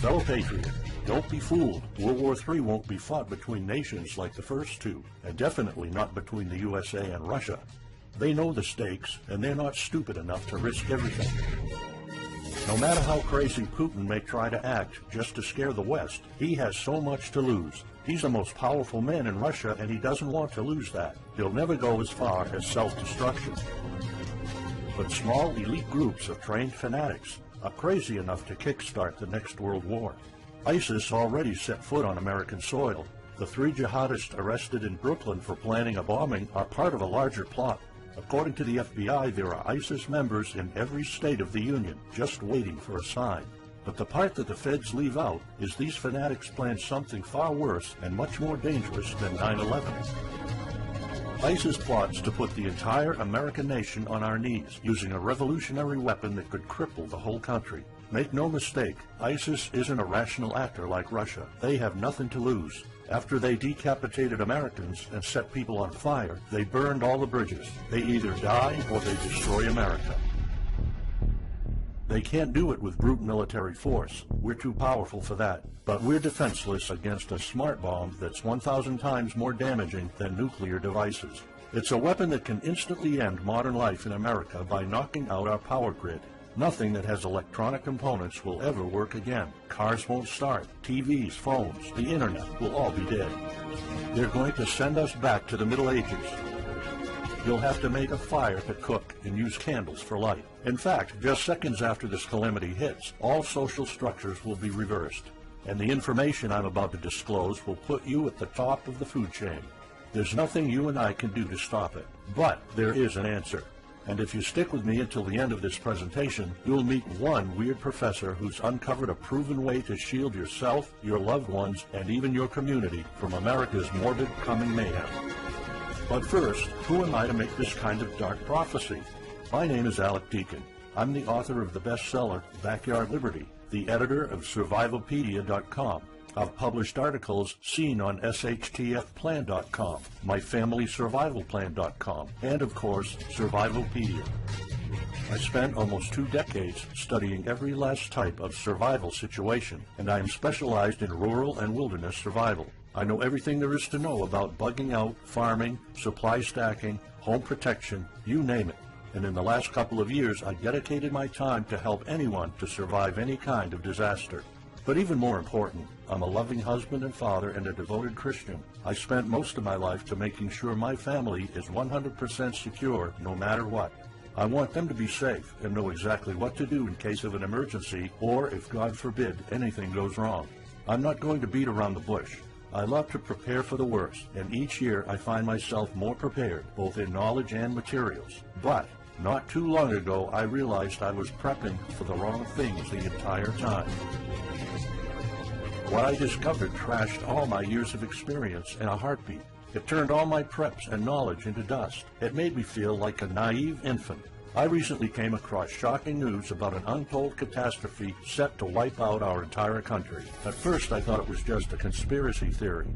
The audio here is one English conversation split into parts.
Fellow patriot, don't be fooled. World War III won't be fought between nations like the first two, and definitely not between the USA and Russia. They know the stakes, and they're not stupid enough to risk everything. No matter how crazy Putin may try to act just to scare the West, he has so much to lose. He's the most powerful man in Russia, and he doesn't want to lose that. He'll never go as far as self-destruction. But small elite groups of trained fanatics are crazy enough to kickstart the next world war. ISIS already set foot on American soil. The 3 jihadists arrested in Brooklyn for planning a bombing are part of a larger plot. According to the FBI, there are ISIS members in every state of the Union, just waiting for a sign. But the part that the feds leave out is these fanatics plan something far worse and much more dangerous than 9/11. ISIS plots to put the entire American nation on our knees, using a revolutionary weapon that could cripple the whole country. Make no mistake, ISIS isn't a rational actor like Russia. They have nothing to lose. After they decapitated Americans and set people on fire, they burned all the bridges. They either die or they destroy America. They can't do it with brute military force. We're too powerful for that. But we're defenseless against a smart bomb that's 1,000 times more damaging than nuclear devices. It's a weapon that can instantly end modern life in America by knocking out our power grid. Nothing that has electronic components will ever work again. Cars won't start. TVs, phones, the internet will all be dead. They're going to send us back to the Middle Ages. You'll have to make a fire to cook and use candles for light. In fact, just seconds after this calamity hits, all social structures will be reversed. And the information I'm about to disclose will put you at the top of the food chain. There's nothing you and I can do to stop it. But there is an answer. And if you stick with me until the end of this presentation, you'll meet one weird professor who's uncovered a proven way to shield yourself, your loved ones, and even your community from America's morbid coming mayhem. But first, who am I to make this kind of dark prophecy? My name is Alec Deakin. I'm the author of the bestseller, Backyard Liberty, the editor of Survivalpedia.com. I've published articles seen on SHTFplan.com, MyFamilySurvivalPlan.com, and of course, Survivalpedia. I spent almost 2 decades studying every last type of survival situation, and I am specialized in rural and wilderness survival. I know everything there is to know about bugging out, farming, supply stacking, home protection, you name it. And in the last couple of years, I dedicated my time to help anyone to survive any kind of disaster. But even more important, I'm a loving husband and father and a devoted Christian. I spent most of my life to making sure my family is 100% secure no matter what. I want them to be safe and know exactly what to do in case of an emergency or if, God forbid, anything goes wrong. I'm not going to beat around the bush. I love to prepare for the worst, and each year I find myself more prepared, both in knowledge and materials. But not too long ago, I realized I was prepping for the wrong things the entire time. What I discovered trashed all my years of experience in a heartbeat. It turned all my preps and knowledge into dust. It made me feel like a naive infant. I recently came across shocking news about an untold catastrophe set to wipe out our entire country. At first, I thought it was just a conspiracy theory.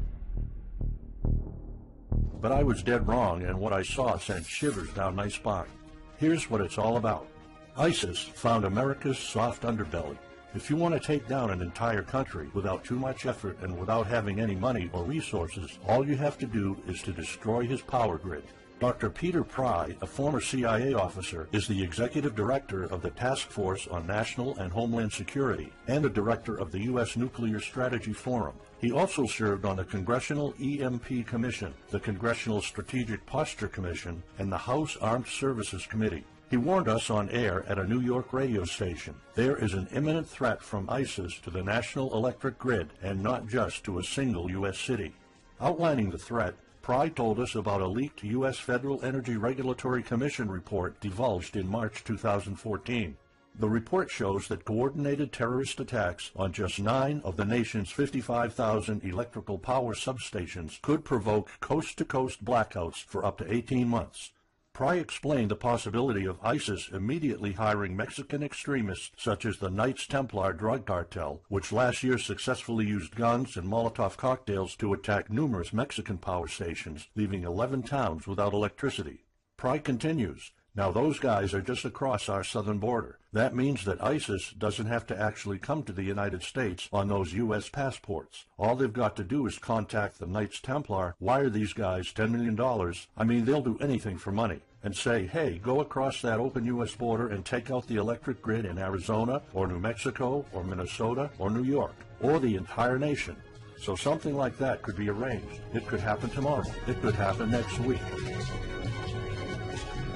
But I was dead wrong, and what I saw sent shivers down my spine. Here's what it's all about. ISIS found America's soft underbelly. If you want to take down an entire country without too much effort and without having any money or resources, all you have to do is to destroy his power grid. Dr. Peter Pry, a former CIA officer, is the executive director of the Task Force on National and Homeland Security and the director of the U.S. Nuclear Strategy Forum. He also served on the Congressional EMP Commission, the Congressional Strategic Posture Commission, and the House Armed Services Committee. He warned us on air at a New York radio station. There is an imminent threat from ISIS to the national electric grid, and not just to a single U.S. city. Outlining the threat, Pry told us about a leaked U.S. Federal Energy Regulatory Commission report divulged in March 2014. The report shows that coordinated terrorist attacks on just 9 of the nation's 55,000 electrical power substations could provoke coast-to-coast blackouts for up to 18 months. Pry explained the possibility of ISIS immediately hiring Mexican extremists such as the Knights Templar drug cartel, which last year successfully used guns and Molotov cocktails to attack numerous Mexican power stations, leaving 11 towns without electricity. Pry continues, Now those guys are just across our southern border. That means that ISIS doesn't have to actually come to the United States on those U.S. passports. All they've got to do is contact the Knights Templar, wire these guys $10 million. I mean, they'll do anything for money. And say, hey, go across that open U.S. border and take out the electric grid in Arizona or New Mexico or Minnesota or New York or the entire nation. So something like that could be arranged. It could happen tomorrow. It could happen next week.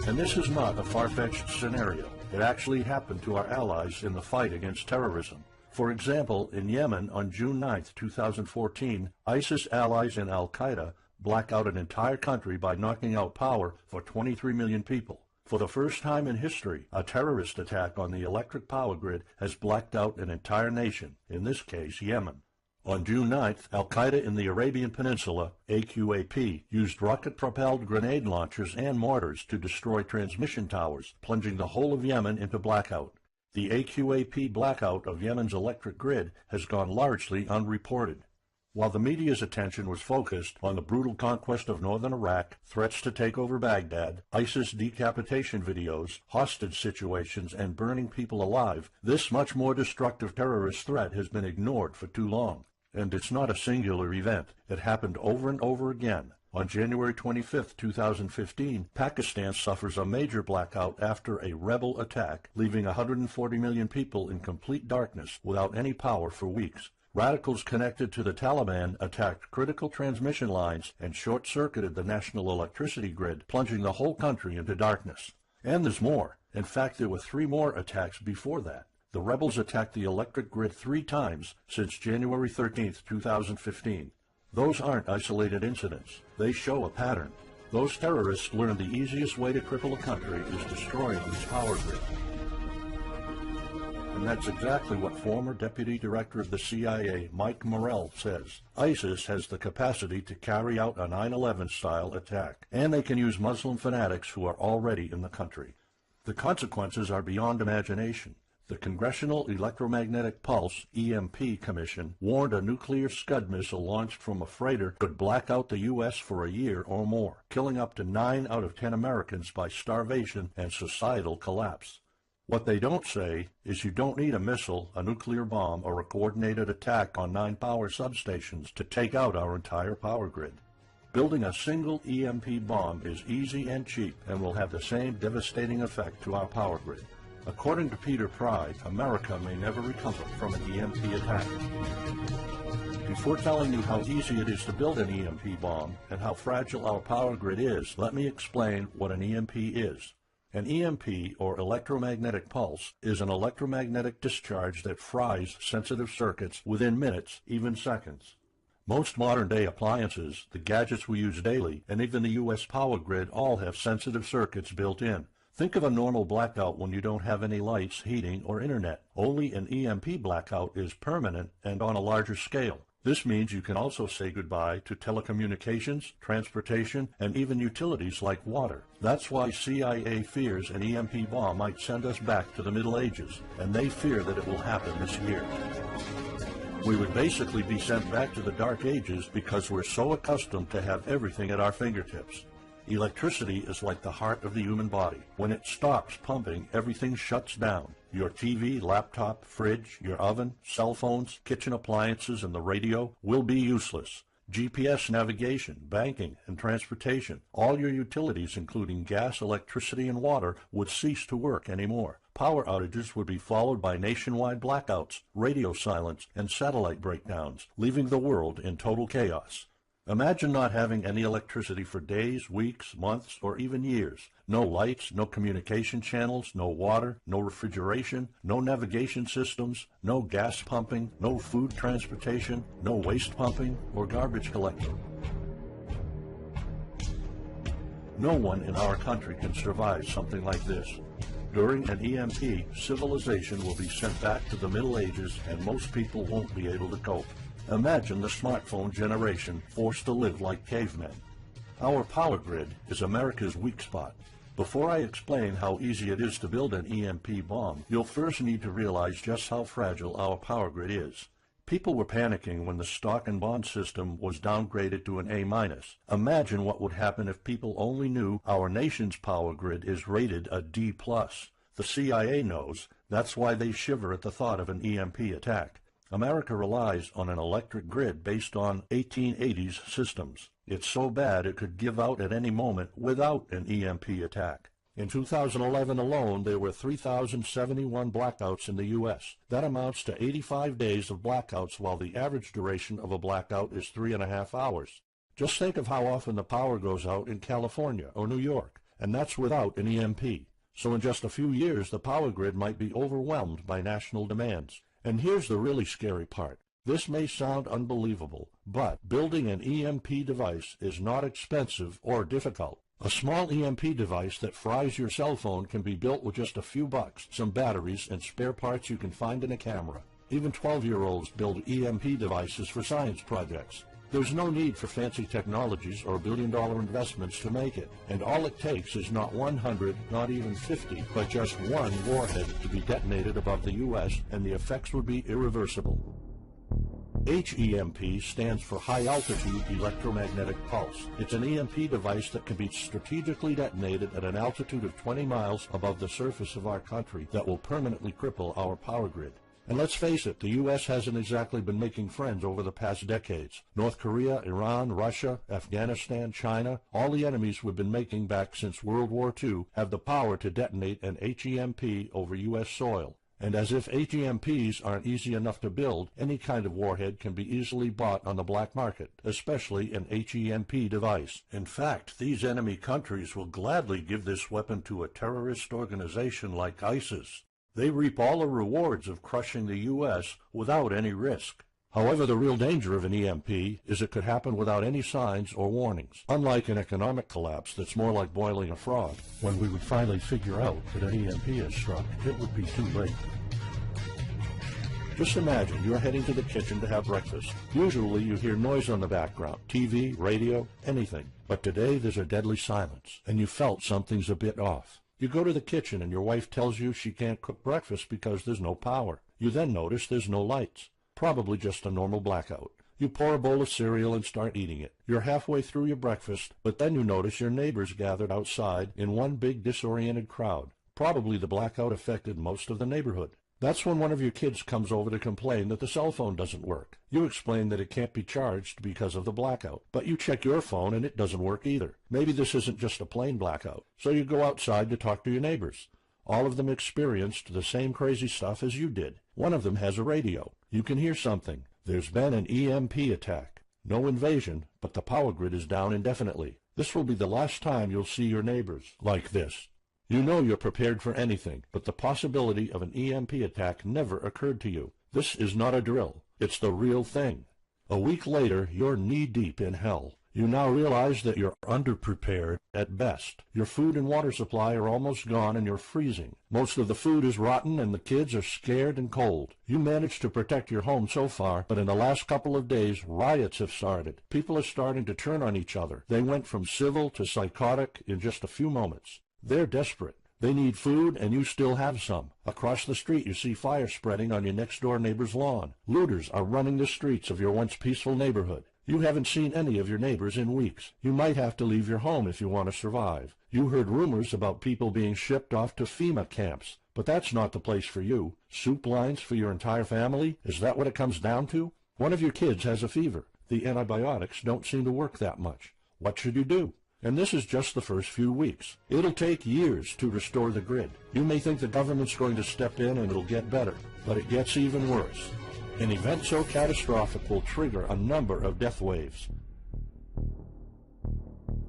And this is not a far-fetched scenario. It actually happened to our allies in the fight against terrorism. For example, in Yemen on June 9, 2014, ISIS allies in al-Qaeda black out an entire country by knocking out power for 23 million people. For the first time in history, a terrorist attack on the electric power grid has blacked out an entire nation, in this case Yemen. On June 9th, al-Qaeda in the Arabian Peninsula, AQAP, used rocket-propelled grenade launchers and mortars to destroy transmission towers, plunging the whole of Yemen into blackout. The AQAP blackout of Yemen's electric grid has gone largely unreported. While the media's attention was focused on the brutal conquest of northern Iraq, threats to take over Baghdad, ISIS decapitation videos, hostage situations, and burning people alive, this much more destructive terrorist threat has been ignored for too long. And it's not a singular event. It happened over and over again. On January 25, 2015, Pakistan suffers a major blackout after a rebel attack, leaving 140 million people in complete darkness without any power for weeks. Radicals connected to the Taliban attacked critical transmission lines and short-circuited the national electricity grid, plunging the whole country into darkness. And there's more. In fact, there were 3 more attacks before that. The rebels attacked the electric grid 3 times since January 13, 2015. Those aren't isolated incidents. They show a pattern. Those terrorists learned the easiest way to cripple a country is destroying its power grid. And that's exactly what former Deputy Director of the CIA, Mike Morell, says. ISIS has the capacity to carry out a 9/11-style attack, and they can use Muslim fanatics who are already in the country. The consequences are beyond imagination. The Congressional Electromagnetic Pulse, EMP, Commission warned a nuclear Scud missile launched from a freighter could black out the U.S. for a year or more, killing up to 9 out of 10 Americans by starvation and societal collapse. What they don't say is you don't need a missile, a nuclear bomb, or a coordinated attack on 9 power substations to take out our entire power grid. Building a single EMP bomb is easy and cheap and will have the same devastating effect to our power grid. According to Peter Pride, America may never recover from an EMP attack. Before telling you how easy it is to build an EMP bomb and how fragile our power grid is, let me explain what an EMP is. An EMP, or electromagnetic pulse, is an electromagnetic discharge that fries sensitive circuits within minutes, even seconds. Most modern-day appliances, the gadgets we use daily, and even the U.S. power grid all have sensitive circuits built in. Think of a normal blackout when you don't have any lights, heating, or internet. Only an EMP blackout is permanent and on a larger scale. This means you can also say goodbye to telecommunications, transportation, and even utilities like water. That's why CIA fears an EMP bomb might send us back to the Middle Ages, and they fear that it will happen this year. We would basically be sent back to the Dark Ages because we're so accustomed to have everything at our fingertips. Electricity is like the heart of the human body. When it stops pumping, everything shuts down. Your TV, laptop, fridge, your oven, cell phones, kitchen appliances, and the radio will be useless. GPS navigation, banking, and transportation, all your utilities, including gas, electricity, and water, would cease to work anymore. Power outages would be followed by nationwide blackouts, radio silence, and satellite breakdowns, leaving the world in total chaos. Imagine not having any electricity for days, weeks, months, or even years. No lights, no communication channels, no water, no refrigeration, no navigation systems, no gas pumping, no food transportation, no waste pumping or garbage collecting. No one in our country can survive something like this. During an EMP, civilization will be sent back to the Middle Ages and most people won't be able to cope. Imagine the smartphone generation forced to live like cavemen. Our power grid is America's weak spot. Before I explain how easy it is to build an EMP bomb, you'll first need to realize just how fragile our power grid is. People were panicking when the stock and bond system was downgraded to an A-. Imagine what would happen if people only knew our nation's power grid is rated a D+. The CIA knows. That's why they shiver at the thought of an EMP attack. America relies on an electric grid based on 1880s systems. It's so bad it could give out at any moment without an EMP attack. In 2011 alone, there were 3,071 blackouts in the U.S. That amounts to 85 days of blackouts, while the average duration of a blackout is 3.5 hours. Just think of how often the power goes out in California or New York, and that's without an EMP. So in just a few years, the power grid might be overwhelmed by national demands. And here's the really scary part. This may sound unbelievable, but building an EMP device is not expensive or difficult. A small EMP device that fries your cell phone can be built with just a few bucks, some batteries, and spare parts you can find in a camera. Even 12-year-olds build EMP devices for science projects. There's no need for fancy technologies or billion-dollar investments to make it, and all it takes is not 100, not even 50, but just one warhead to be detonated above the U.S., and the effects would be irreversible. HEMP stands for High Altitude Electromagnetic Pulse. It's an EMP device that can be strategically detonated at an altitude of 20 miles above the surface of our country that will permanently cripple our power grid. And let's face it, the U.S. hasn't exactly been making friends over the past decades. North Korea, Iran, Russia, Afghanistan, China, all the enemies we've been making back since World War II have the power to detonate an HEMP over U.S. soil. And as if HEMPs aren't easy enough to build, any kind of warhead can be easily bought on the black market, especially an HEMP device. In fact, these enemy countries will gladly give this weapon to a terrorist organization like ISIS. They reap all the rewards of crushing the U.S. without any risk. However, the real danger of an EMP is it could happen without any signs or warnings. Unlike an economic collapse that's more like boiling a frog, when we would finally figure out that an EMP has struck, it would be too late. Just imagine you're heading to the kitchen to have breakfast. Usually you hear noise on the background, TV, radio, anything. But today there's a deadly silence, and you felt something's a bit off. You go to the kitchen and your wife tells you she can't cook breakfast because there's no power. You then notice there's no lights. Probably just a normal blackout. You pour a bowl of cereal and start eating it. You're halfway through your breakfast, but then you notice your neighbors gathered outside in one big disoriented crowd. Probably the blackout affected most of the neighborhood. That's when one of your kids comes over to complain that the cell phone doesn't work. You explain that it can't be charged because of the blackout, but you check your phone and it doesn't work either. Maybe this isn't just a plain blackout. So you go outside to talk to your neighbors. All of them experienced the same crazy stuff as you did. One of them has a radio. You can hear something. There's been an EMP attack. No invasion, but the power grid is down indefinitely. This will be the last time you'll see your neighbors like this. You know you're prepared for anything, but the possibility of an EMP attack never occurred to you. This is not a drill. It's the real thing. A week later, you're knee-deep in hell. You now realize that you're underprepared at best. Your food and water supply are almost gone and you're freezing. Most of the food is rotten and the kids are scared and cold. You managed to protect your home so far, but in the last couple of days, riots have started. People are starting to turn on each other. They went from civil to psychotic in just a few moments. They're desperate. They need food, and you still have some. Across the street, you see fire spreading on your next-door neighbor's lawn. Looters are running the streets of your once peaceful neighborhood. You haven't seen any of your neighbors in weeks. You might have to leave your home if you want to survive. You heard rumors about people being shipped off to FEMA camps, but that's not the place for you. Soup lines for your entire family? Is that what it comes down to? One of your kids has a fever. The antibiotics don't seem to work that much. What should you do? And this is just the first few weeks. It'll take years to restore the grid. You may think the government's going to step in and it'll get better, but it gets even worse. An event so catastrophic will trigger a number of death waves.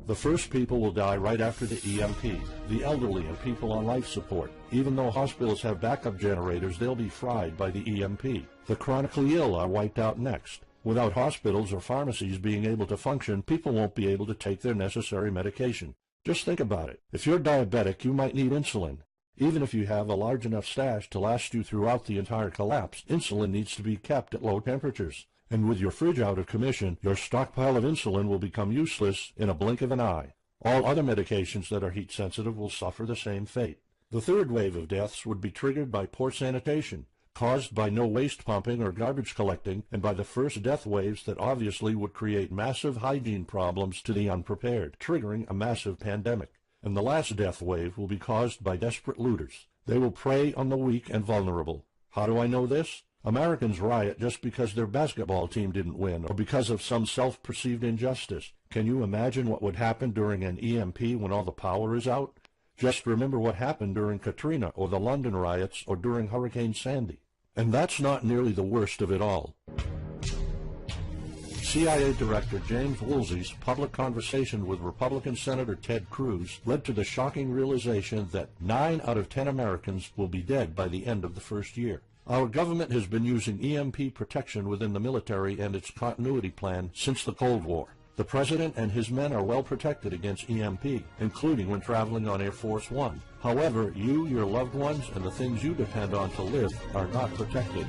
The first people will die right after the EMP, the elderly and people on life support. Even though hospitals have backup generators, they'll be fried by the EMP. The chronically ill are wiped out next. Without hospitals or pharmacies being able to function, people won't be able to take their necessary medication. Just think about it. If you're diabetic, you might need insulin. Even if you have a large enough stash to last you throughout the entire collapse, insulin needs to be kept at low temperatures. And with your fridge out of commission, your stockpile of insulin will become useless in a blink of an eye. All other medications that are heat-sensitive will suffer the same fate. The third wave of deaths would be triggered by poor sanitation. caused by no waste pumping or garbage collecting, and by the first death waves that obviously would create massive hygiene problems to the unprepared, triggering a massive pandemic. And the last death wave will be caused by desperate looters. They will prey on the weak and vulnerable. How do I know this? Americans riot just because their basketball team didn't win or because of some self-perceived injustice. Can you imagine what would happen during an EMP when all the power is out? Just remember what happened during Katrina or the London riots or during Hurricane Sandy. And that's not nearly the worst of it all. CIA Director James Woolsey's public conversation with Republican Senator Ted Cruz led to the shocking realization that 9 out of 10 Americans will be dead by the end of the first year. Our government has been using EMP protection within the military and its continuity plan since the Cold War. The President and his men are well protected against EMP, including when traveling on Air Force One. However, you, your loved ones, and the things you depend on to live are not protected.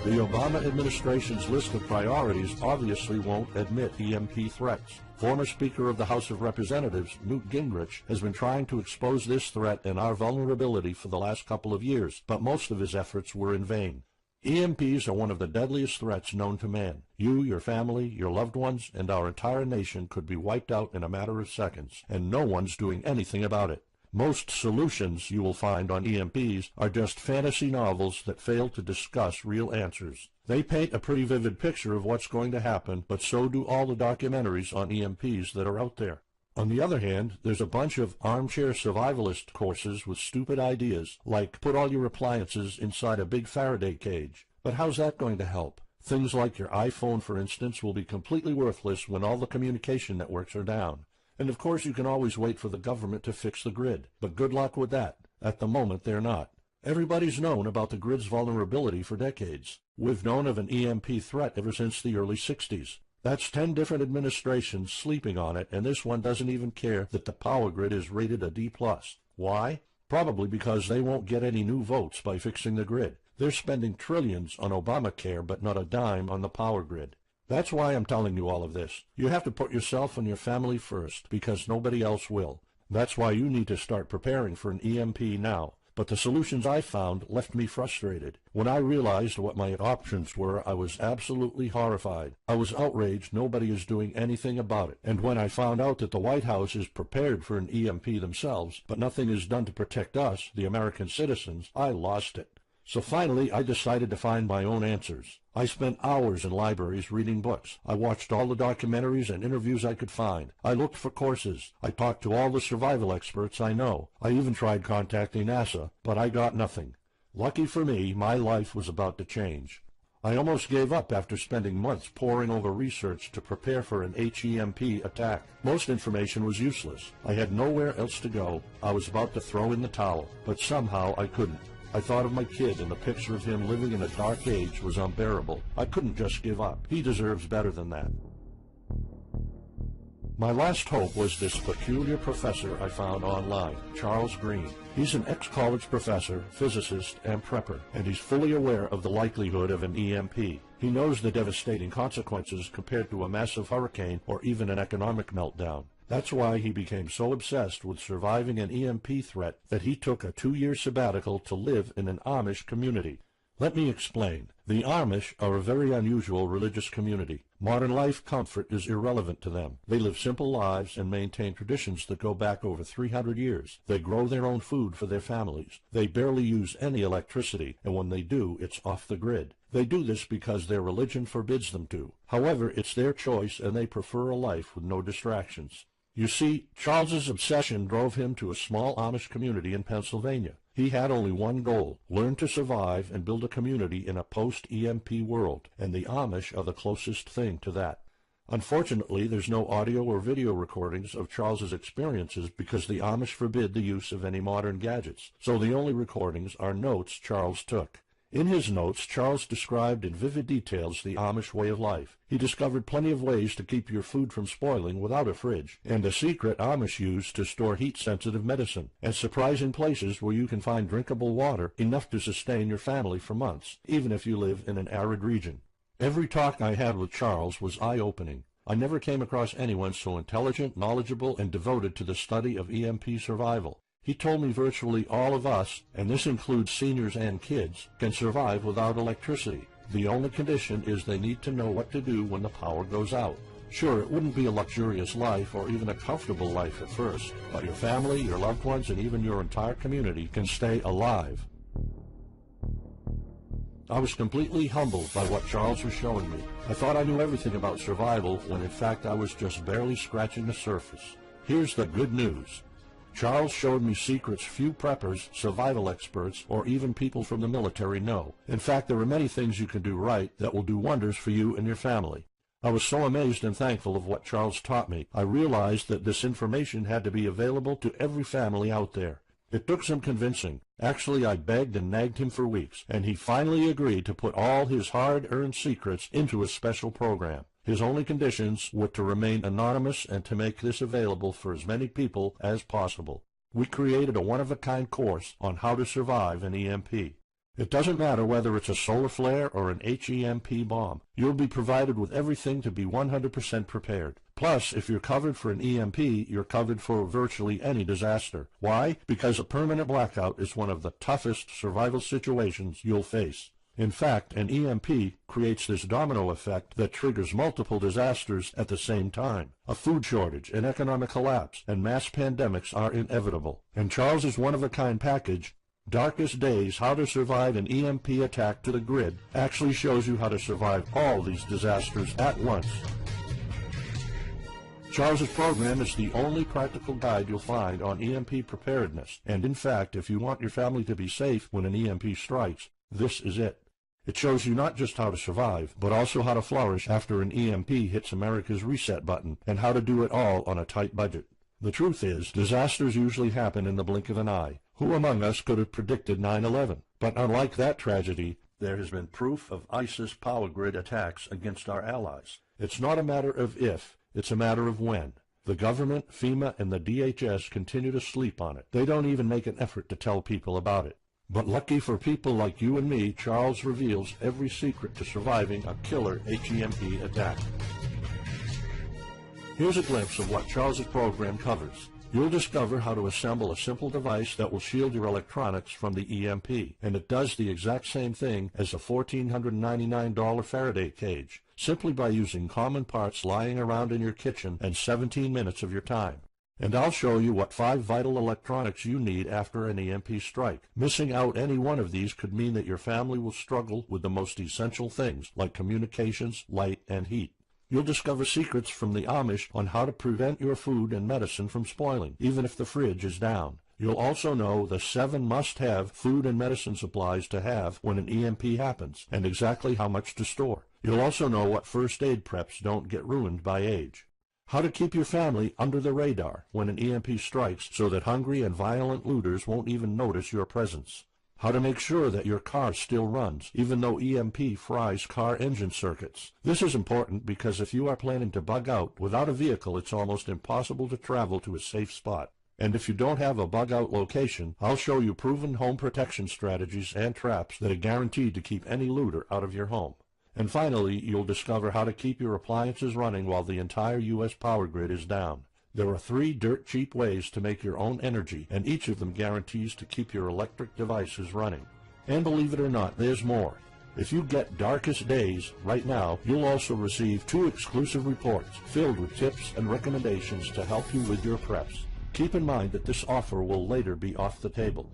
The Obama administration's list of priorities obviously won't admit EMP threats. Former Speaker of the House of Representatives, Newt Gingrich, has been trying to expose this threat and our vulnerability for the last couple of years, but most of his efforts were in vain. EMPs are one of the deadliest threats known to man. You, your family, your loved ones, and our entire nation could be wiped out in a matter of seconds, and no one's doing anything about it. Most solutions you will find on EMPs are just fantasy novels that fail to discuss real answers. They paint a pretty vivid picture of what's going to happen, but so do all the documentaries on EMPs that are out there. On the other hand, there's a bunch of armchair survivalist courses with stupid ideas, like put all your appliances inside a big Faraday cage. But how's that going to help? Things like your iPhone, for instance, will be completely worthless when all the communication networks are down. And of course you can always wait for the government to fix the grid, but good luck with that. At the moment they're not. Everybody's known about the grid's vulnerability for decades. We've known of an EMP threat ever since the early 60s. That's 10 different administrations sleeping on it, and this one doesn't even care that the power grid is rated a D+. Why? Probably because they won't get any new votes by fixing the grid. They're spending trillions on Obamacare, but not a dime on the power grid. That's why I'm telling you all of this. You have to put yourself and your family first, because nobody else will. That's why you need to start preparing for an EMP now. But the solutions I found left me frustrated. When I realized what my options were, I was absolutely horrified. I was outraged nobody is doing anything about it. And when I found out that the White House is prepared for an EMP themselves, but nothing is done to protect us, the American citizens, I lost it. So finally, I decided to find my own answers. I spent hours in libraries reading books. I watched all the documentaries and interviews I could find. I looked for courses. I talked to all the survival experts I know. I even tried contacting NASA, but I got nothing. Lucky for me, my life was about to change. I almost gave up after spending months poring over research to prepare for an HEMP attack. Most information was useless. I had nowhere else to go. I was about to throw in the towel, but somehow I couldn't. I thought of my kid, and the picture of him living in a dark age was unbearable. I couldn't just give up. He deserves better than that. My last hope was this peculiar professor I found online, Charles Green. He's an ex-college professor, physicist, and prepper, and he's fully aware of the likelihood of an EMP. He knows the devastating consequences compared to a massive hurricane or even an economic meltdown. That's why he became so obsessed with surviving an EMP threat that he took a 2-year sabbatical to live in an Amish community. Let me explain. The Amish are a very unusual religious community. Modern life comfort is irrelevant to them. They live simple lives and maintain traditions that go back over 300 years. They grow their own food for their families. They barely use any electricity, and when they do, it's off the grid. They do this because their religion forbids them to. However, it's their choice, and they prefer a life with no distractions. You see, Charles's obsession drove him to a small Amish community in Pennsylvania. He had only one goal: learn to survive and build a community in a post-EMP world, and the Amish are the closest thing to that. Unfortunately, there's no audio or video recordings of Charles's experiences because the Amish forbid the use of any modern gadgets, so the only recordings are notes Charles took. In his notes, Charles described in vivid details the Amish way of life. He discovered plenty of ways to keep your food from spoiling without a fridge, and a secret Amish use to store heat-sensitive medicine, and surprising places where you can find drinkable water enough to sustain your family for months, even if you live in an arid region. Every talk I had with Charles was eye-opening. I never came across anyone so intelligent, knowledgeable, and devoted to the study of EMP survival. He told me virtually all of us, and this includes seniors and kids, can survive without electricity. The only condition is they need to know what to do when the power goes out. Sure, it wouldn't be a luxurious life or even a comfortable life at first, but your family, your loved ones, and even your entire community can stay alive. I was completely humbled by what Charles was showing me. I thought I knew everything about survival when in fact I was just barely scratching the surface. Here's the good news. Charles showed me secrets few preppers, survival experts, or even people from the military know. In fact, there are many things you can do right that will do wonders for you and your family. I was so amazed and thankful of what Charles taught me. I realized that this information had to be available to every family out there. It took some convincing. Actually, I begged and nagged him for weeks, and he finally agreed to put all his hard-earned secrets into a special program. His only conditions were to remain anonymous and to make this available for as many people as possible. We created a one-of-a-kind course on how to survive an EMP. It doesn't matter whether it's a solar flare or an HEMP bomb. You'll be provided with everything to be 100% prepared. Plus, if you're covered for an EMP, you're covered for virtually any disaster. Why? Because a permanent blackout is one of the toughest survival situations you'll face. In fact, an EMP creates this domino effect that triggers multiple disasters at the same time. A food shortage, an economic collapse, and mass pandemics are inevitable. And Charles's one-of-a-kind package, Darkest Days, How to Survive an EMP Attack to the Grid, actually shows you how to survive all these disasters at once. Charles's program is the only practical guide you'll find on EMP preparedness, and in fact, if you want your family to be safe when an EMP strikes, this is it. It shows you not just how to survive, but also how to flourish after an EMP hits America's reset button, and how to do it all on a tight budget. The truth is, disasters usually happen in the blink of an eye. Who among us could have predicted 9/11? But unlike that tragedy, there has been proof of ISIS power grid attacks against our allies. It's not a matter of if, it's a matter of when. The government, FEMA, and the DHS continue to sleep on it. They don't even make an effort to tell people about it. But lucky for people like you and me, Charles reveals every secret to surviving a killer HEMP attack. Here's a glimpse of what Charles's program covers. You'll discover how to assemble a simple device that will shield your electronics from the EMP, and it does the exact same thing as a $1,499 Faraday cage, simply by using common parts lying around in your kitchen and 17 minutes of your time. And I'll show you what 5 vital electronics you need after an EMP strike. Missing out any one of these could mean that your family will struggle with the most essential things like communications, light, and heat. You'll discover secrets from the Amish on how to prevent your food and medicine from spoiling, even if the fridge is down. You'll also know the 7 must-have food and medicine supplies to have when an EMP happens, and exactly how much to store. You'll also know what first aid preps don't get ruined by age. How to keep your family under the radar when an EMP strikes so that hungry and violent looters won't even notice your presence. How to make sure that your car still runs, even though EMP fries car engine circuits. This is important because if you are planning to bug out, without a vehicle it's almost impossible to travel to a safe spot. And if you don't have a bug-out location, I'll show you proven home protection strategies and traps that are guaranteed to keep any looter out of your home. And finally, you'll discover how to keep your appliances running while the entire U.S. power grid is down. There are 3 dirt-cheap ways to make your own energy, and each of them guarantees to keep your electric devices running. And believe it or not, there's more. If you get Darkest Days right now, you'll also receive 2 exclusive reports filled with tips and recommendations to help you with your preps. Keep in mind that this offer will later be off the table.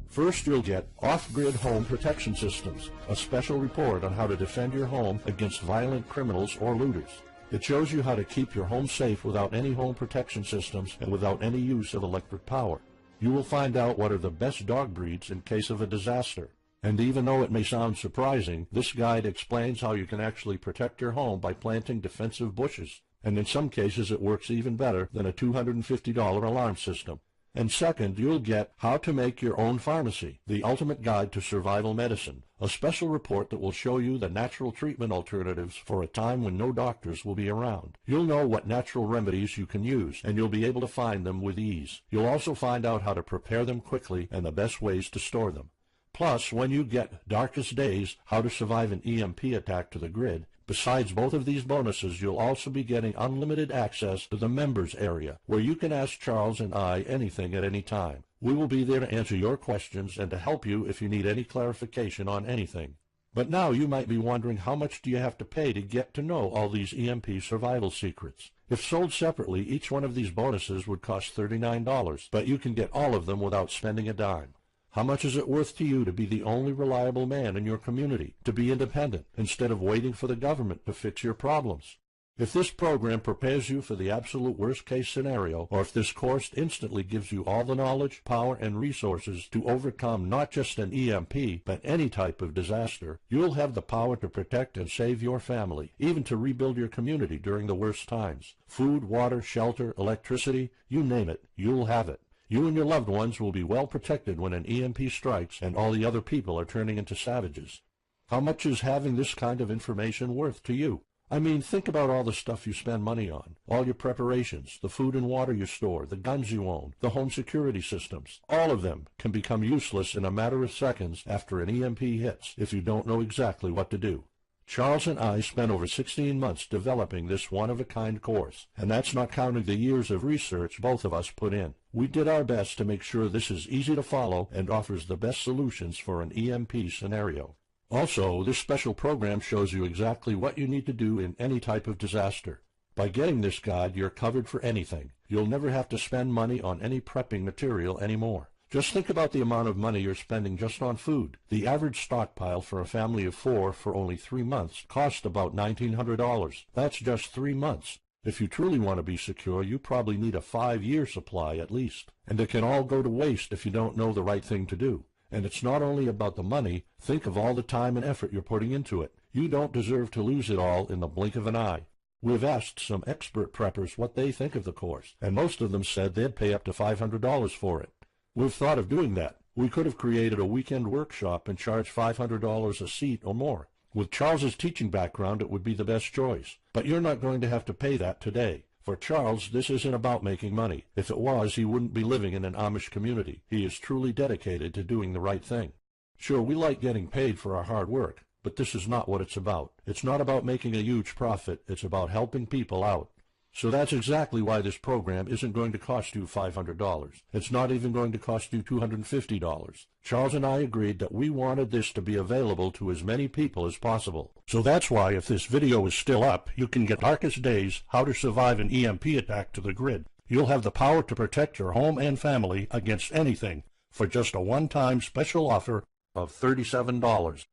First, you'll get Off-Grid Home Protection Systems, a special report on how to defend your home against violent criminals or looters. It shows you how to keep your home safe without any home protection systems and without any use of electric power. You will find out what are the best dog breeds in case of a disaster. And even though it may sound surprising, this guide explains how you can actually protect your home by planting defensive bushes. And in some cases it works even better than a $250 alarm system. And second, you'll get How to Make Your Own Pharmacy, the ultimate guide to survival medicine, a special report that will show you the natural treatment alternatives for a time when no doctors will be around. You'll know what natural remedies you can use, and you'll be able to find them with ease. You'll also find out how to prepare them quickly and the best ways to store them. Plus, when you get Darkest Days, How to Survive an EMP Attack to the Grid, Besides both of these bonuses, you'll also be getting unlimited access to the members area, where you can ask Charles and I anything at any time. We will be there to answer your questions and to help you if you need any clarification on anything. But now you might be wondering, how much do you have to pay to get to know all these EMP survival secrets? If sold separately, each one of these bonuses would cost $39, but you can get all of them without spending a dime. How much is it worth to you to be the only reliable man in your community, to be independent, instead of waiting for the government to fix your problems? If this program prepares you for the absolute worst-case scenario, or if this course instantly gives you all the knowledge, power, and resources to overcome not just an EMP, but any type of disaster, you'll have the power to protect and save your family, even to rebuild your community during the worst times. Food, water, shelter, electricity, you name it, you'll have it. You and your loved ones will be well protected when an EMP strikes and all the other people are turning into savages. How much is having this kind of information worth to you? I mean, think about all the stuff you spend money on, all your preparations, the food and water you store, the guns you own, the home security systems. All of them can become useless in a matter of seconds after an EMP hits if you don't know exactly what to do. Charles and I spent over 16 months developing this one-of-a-kind course, and that's not counting the years of research both of us put in. We did our best to make sure this is easy to follow and offers the best solutions for an EMP scenario. Also, this special program shows you exactly what you need to do in any type of disaster. By getting this guide, you're covered for anything. You'll never have to spend money on any prepping material anymore. Just think about the amount of money you're spending just on food. The average stockpile for a family of 4 for only 3 months cost about $1,900. That's just 3 months. If you truly want to be secure, you probably need a 5-year supply at least. And it can all go to waste if you don't know the right thing to do. And it's not only about the money. Think of all the time and effort you're putting into it. You don't deserve to lose it all in the blink of an eye. We've asked some expert preppers what they think of the course, and most of them said they'd pay up to $500 for it. We've thought of doing that. We could have created a weekend workshop and charged $500 a seat or more. With Charles's teaching background, it would be the best choice. But you're not going to have to pay that today. For Charles, this isn't about making money. If it was, he wouldn't be living in an Amish community. He is truly dedicated to doing the right thing. Sure, we like getting paid for our hard work, but this is not what it's about. It's not about making a huge profit. It's about helping people out. So that's exactly why this program isn't going to cost you $500. It's not even going to cost you $250. Charles and I agreed that we wanted this to be available to as many people as possible. So that's why, if this video is still up, you can get Darkest Days, How to Survive an EMP Attack to the Grid. You'll have the power to protect your home and family against anything for just a one-time special offer of $37.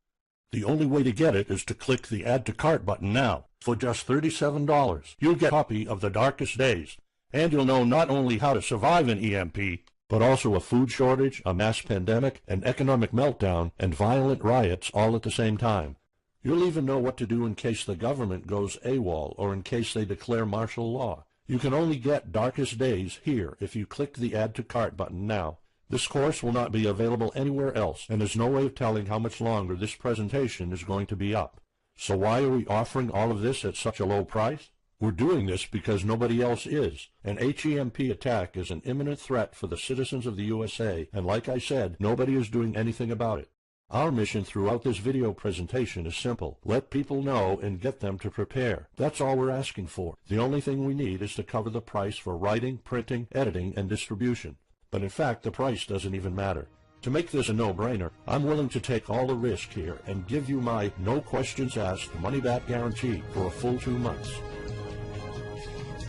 The only way to get it is to click the Add to Cart button now. For just $37, you'll get a copy of The Darkest Days, and you'll know not only how to survive an EMP, but also a food shortage, a mass pandemic, an economic meltdown, and violent riots all at the same time. You'll even know what to do in case the government goes AWOL or in case they declare martial law. You can only get Darkest Days here if you click the Add to Cart button now. This course will not be available anywhere else, and there's no way of telling how much longer this presentation is going to be up. So why are we offering all of this at such a low price? We're doing this because nobody else is. An HEMP attack is an imminent threat for the citizens of the USA, and like I said, nobody is doing anything about it. Our mission throughout this video presentation is simple. Let people know and get them to prepare. That's all we're asking for. The only thing we need is to cover the price for writing, printing, editing, and distribution. But in fact, the price doesn't even matter. To make this a no-brainer, I'm willing to take all the risk here and give you my no questions asked money-back guarantee for a full 2 months.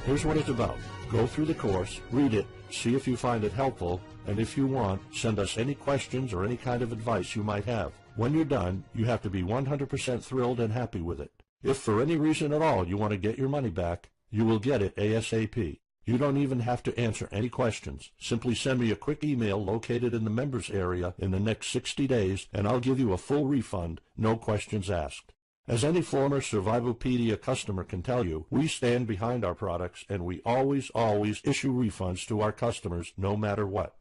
Here's what it's about. Go through the course, read it, see if you find it helpful, and if you want, send us any questions or any kind of advice you might have. When you're done, you have to be 100% thrilled and happy with it. If for any reason at all you want to get your money back, you will get it ASAP. You don't even have to answer any questions. Simply send me a quick email located in the members area in the next 60 days, and I'll give you a full refund, no questions asked. As any former Survivalopedia customer can tell you, we stand behind our products, and we always issue refunds to our customers no matter what.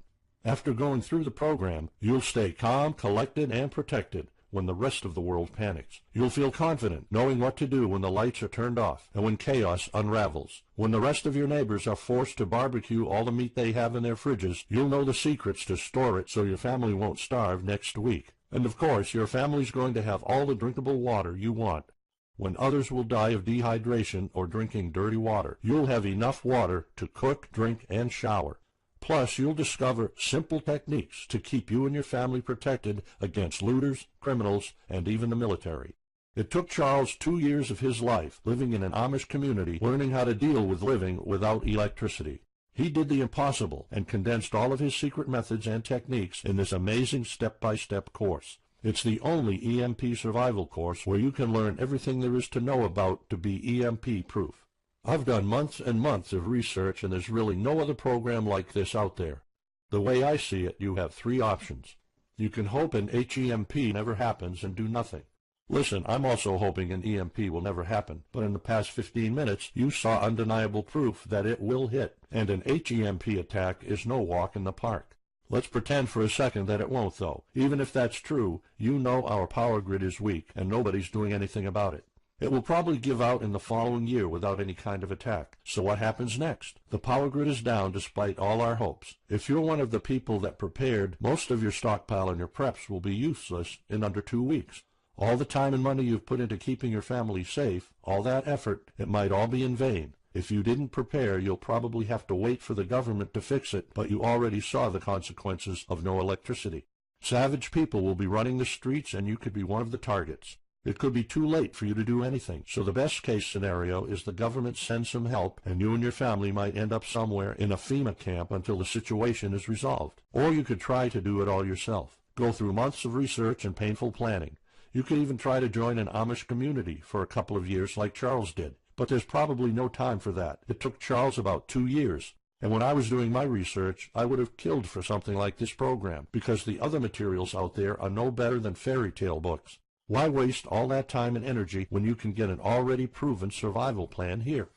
After going through the program, you'll stay calm, collected, and protected when the rest of the world panics. You'll feel confident knowing what to do when the lights are turned off and when chaos unravels. When the rest of your neighbors are forced to barbecue all the meat they have in their fridges, you'll know the secrets to store it so your family won't starve next week. And of course, your family's going to have all the drinkable water you want. when others will die of dehydration or drinking dirty water. You'll have enough water to cook, drink, and shower. Plus, you'll discover simple techniques to keep you and your family protected against looters, criminals, and even the military. It took Charles 2 years of his life living in an Amish community, learning how to deal with living without electricity. He did the impossible and condensed all of his secret methods and techniques in this amazing step-by-step course. It's the only EMP survival course where you can learn everything there is to know about to be EMP-proof. I've done months and months of research, and there's really no other program like this out there. The way I see it, you have 3 options. You can hope an HEMP never happens and do nothing. Listen, I'm also hoping an EMP will never happen, but in the past 15 minutes, you saw undeniable proof that it will hit, and an HEMP attack is no walk in the park. Let's pretend for a second that it won't, though. Even if that's true, you know our power grid is weak, and nobody's doing anything about it. It will probably give out in the following year without any kind of attack. So what happens next? The power grid is down despite all our hopes. If you're one of the people that prepared, most of your stockpile and your preps will be useless in under 2 weeks. All the time and money you've put into keeping your family safe, all that effort, it might all be in vain. If you didn't prepare, you'll probably have to wait for the government to fix it, but you already saw the consequences of no electricity. Savage people will be running the streets, and you could be one of the targets. It could be too late for you to do anything, so the best case scenario is the government sends some help, and you and your family might end up somewhere in a FEMA camp until the situation is resolved. Or you could try to do it all yourself. Go through months of research and painful planning. You could even try to join an Amish community for a couple of years like Charles did. But there's probably no time for that. It took Charles about 2 years. And when I was doing my research, I would have killed for something like this program, because the other materials out there are no better than fairy tale books. Why waste all that time and energy when you can get an already proven survival plan here?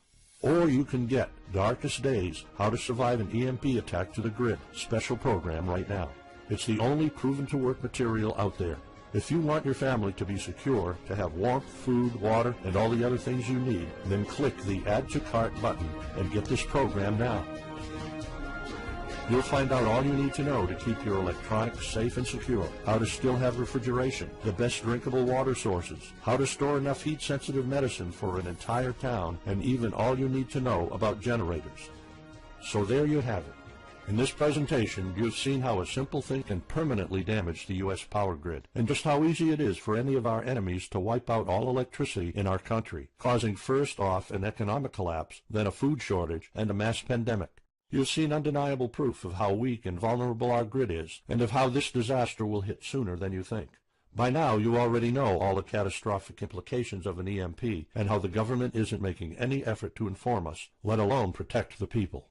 Or you can get Darkest Days, How to Survive an EMP Attack to the Grid special program right now. It's the only proven-to-work material out there. If you want your family to be secure, to have warmth, food, water, and all the other things you need, then click the Add to Cart button and get this program now. You'll find out all you need to know to keep your electronics safe and secure, how to still have refrigeration, the best drinkable water sources, how to store enough heat-sensitive medicine for an entire town, and even all you need to know about generators. So there you have it. In this presentation, you've seen how a simple thing can permanently damage the U.S. power grid, and just how easy it is for any of our enemies to wipe out all electricity in our country, causing first off an economic collapse, then a food shortage, and a mass pandemic. You've seen undeniable proof of how weak and vulnerable our grid is, and of how this disaster will hit sooner than you think. By now, you already know all the catastrophic implications of an EMP, and how the government isn't making any effort to inform us, let alone protect the people.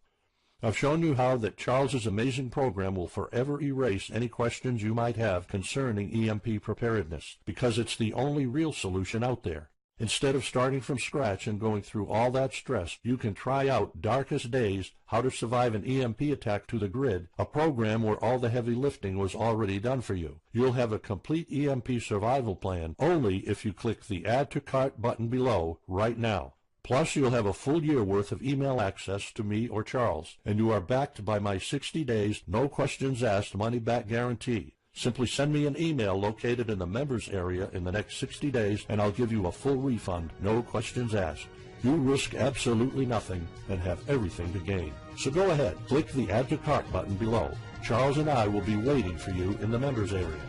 I've shown you how that Charles's amazing program will forever erase any questions you might have concerning EMP preparedness, because it's the only real solution out there. Instead of starting from scratch and going through all that stress, you can try out Darkest Days, How to Survive an EMP Attack to the Grid, a program where all the heavy lifting was already done for you. You'll have a complete EMP survival plan only if you click the Add to Cart button below right now. Plus, you'll have a full year worth of email access to me or Charles, and you are backed by my 60 days, no questions asked money-back guarantee. Simply send me an email located in the members area in the next 60 days, and I'll give you a full refund, no questions asked. You risk absolutely nothing and have everything to gain. So go ahead, click the Add to Cart button below. Charles and I will be waiting for you in the members area.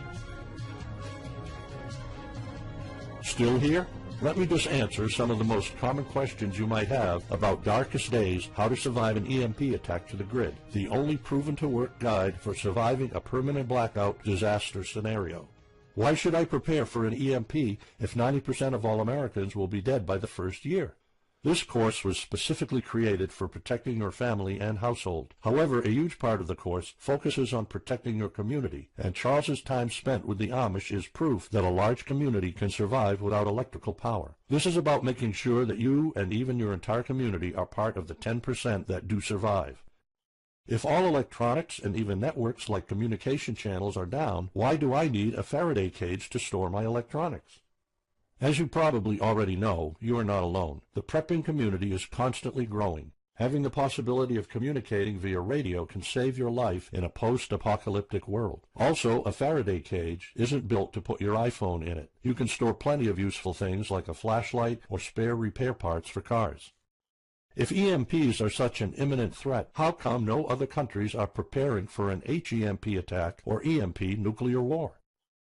Still here? Let me just answer some of the most common questions you might have about Darkest Days, How to Survive an EMP Attack to the Grid, the only proven-to-work guide for surviving a permanent blackout disaster scenario. Why should I prepare for an EMP if 90% of all Americans will be dead by the first year? This course was specifically created for protecting your family and household. However, a huge part of the course focuses on protecting your community, and Charles's time spent with the Amish is proof that a large community can survive without electrical power. This is about making sure that you and even your entire community are part of the 10% that do survive. If all electronics and even networks like communication channels are down, why do I need a Faraday cage to store my electronics? As you probably already know, you are not alone. The prepping community is constantly growing. Having the possibility of communicating via radio can save your life in a post-apocalyptic world. Also, a Faraday cage isn't built to put your iPhone in it. You can store plenty of useful things like a flashlight or spare repair parts for cars. If EMPs are such an imminent threat, how come no other countries are preparing for an HEMP attack or EMP nuclear war?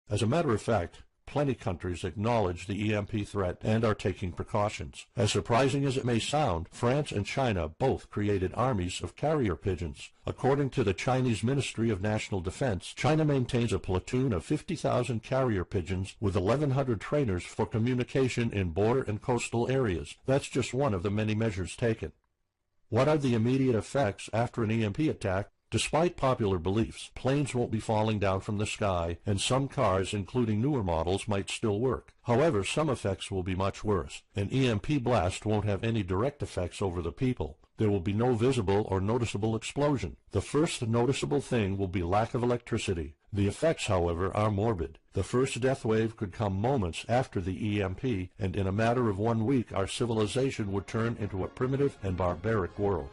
As a matter of fact, plenty of countries acknowledge the EMP threat and are taking precautions. As surprising as it may sound, France and China both created armies of carrier pigeons. According to the Chinese Ministry of National Defense, China maintains a platoon of 50,000 carrier pigeons with 1,100 trainers for communication in border and coastal areas. That's just one of the many measures taken. What are the immediate effects after an EMP attack? Despite popular beliefs, planes won't be falling down from the sky, and some cars, including newer models, might still work. However, some effects will be much worse. An EMP blast won't have any direct effects over the people. There will be no visible or noticeable explosion. The first noticeable thing will be lack of electricity. The effects, however, are morbid. The first death wave could come moments after the EMP, and in a matter of 1 week, our civilization would turn into a primitive and barbaric world.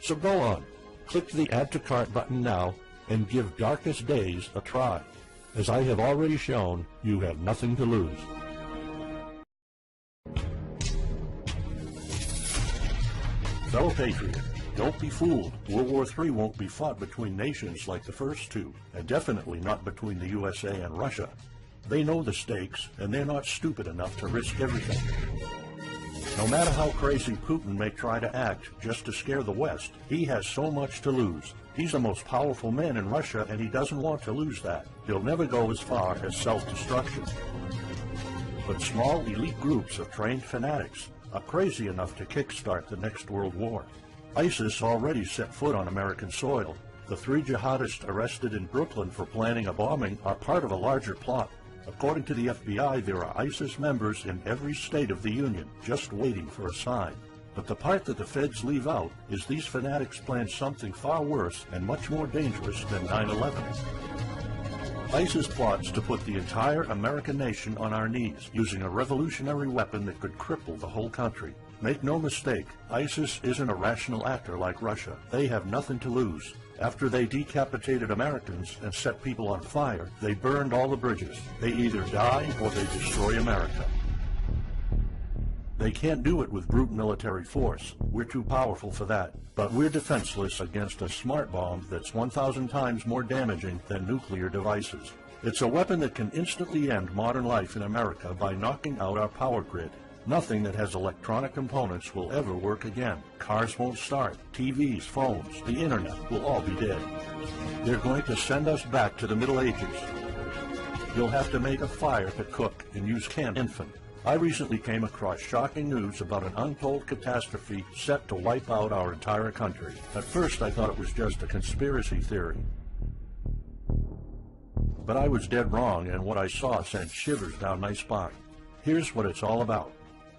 So go on. Click the Add to Cart button now and give Darkest Days a try. As I have already shown, you have nothing to lose. Fellow patriot, don't be fooled. World War III won't be fought between nations like the first two, and definitely not between the USA and Russia. They know the stakes, and they're not stupid enough to risk everything. No matter how crazy Putin may try to act just to scare the West, he has so much to lose. He's the most powerful man in Russia, and he doesn't want to lose that. He'll never go as far as self-destruction. But small elite groups of trained fanatics are crazy enough to kickstart the next world war. ISIS already set foot on American soil. The 3 jihadists arrested in Brooklyn for planning a bombing are part of a larger plot. According to the FBI, there are ISIS members in every state of the Union, just waiting for a sign. But the part that the feds leave out is these fanatics plan something far worse and much more dangerous than 9/11. ISIS plots to put the entire American nation on our knees, using a revolutionary weapon that could cripple the whole country. Make no mistake, ISIS isn't a rational actor like Russia. They have nothing to lose. After they decapitated Americans and set people on fire, they burned all the bridges. They either die or they destroy America. They can't do it with brute military force. We're too powerful for that. But we're defenseless against a smart bomb that's 1,000 times more damaging than nuclear devices. It's a weapon that can instantly end modern life in America by knocking out our power grid. Nothing that has electronic components will ever work again. Cars won't start. TVs, phones, the internet will all be dead. They're going to send us back to the Middle Ages. You'll have to make a fire to cook and use canned infant. I recently came across shocking news about an untold catastrophe set to wipe out our entire country. At first I thought it was just a conspiracy theory. But I was dead wrong, and what I saw sent shivers down my spine. Here's what it's all about.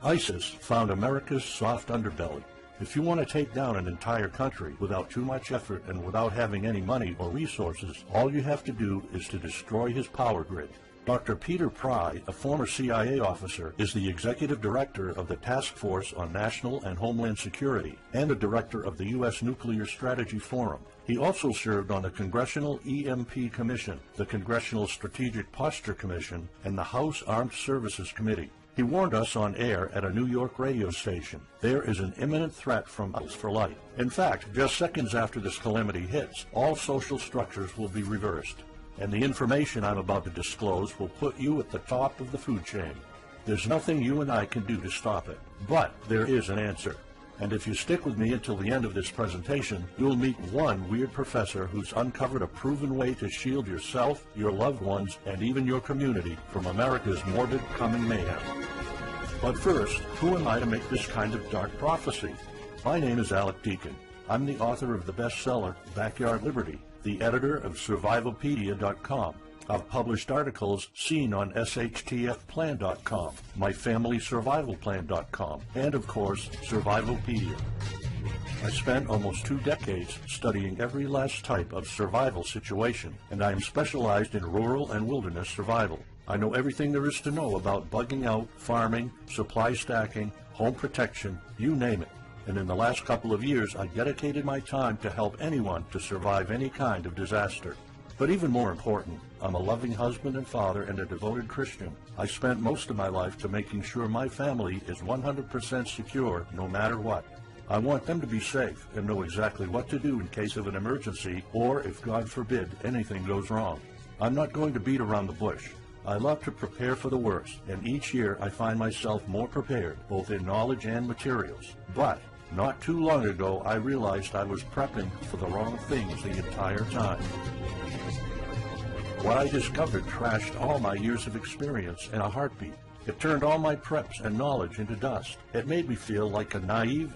ISIS found America's soft underbelly. If you want to take down an entire country without too much effort and without having any money or resources, all you have to do is to destroy his power grid. Dr. Peter Pry, a former CIA officer, is the executive director of the Task Force on National and Homeland Security and a director of the U.S. Nuclear Strategy Forum. He also served on the Congressional EMP Commission, the Congressional Strategic Posture Commission, and the House Armed Services Committee. He warned us on air at a New York radio station. There is an imminent threat from us for life. In fact, just seconds after this calamity hits, all social structures will be reversed. And the information I'm about to disclose will put you at the top of the food chain. There's nothing you and I can do to stop it. But there is an answer. And if you stick with me until the end of this presentation, you'll meet one weird professor who's uncovered a proven way to shield yourself, your loved ones, and even your community from America's morbid coming mayhem. But first, who am I to make this kind of dark prophecy? My name is Alec Deakin. I'm the author of the bestseller, Backyard Liberty, the editor of Survivalpedia.com. I've published articles seen on SHTFplan.com, MyFamilySurvivalPlan.com, and of course, Survivalpedia. I spent almost 2 decades studying every last type of survival situation, and I am specialized in rural and wilderness survival. I know everything there is to know about bugging out, farming, supply stacking, home protection, you name it. And in the last couple of years, I dedicated my time to help anyone to survive any kind of disaster. But even more important, I'm a loving husband and father and a devoted Christian. I spent most of my life to making sure my family is 100% secure no matter what. I want them to be safe and know exactly what to do in case of an emergency or if, God forbid, anything goes wrong. I'm not going to beat around the bush. I love to prepare for the worst, and each year I find myself more prepared, both in knowledge and materials. But not too long ago, I realized I was prepping for the wrong things the entire time. What I discovered trashed all my years of experience in a heartbeat. It turned all my preps and knowledge into dust. It made me feel like a naive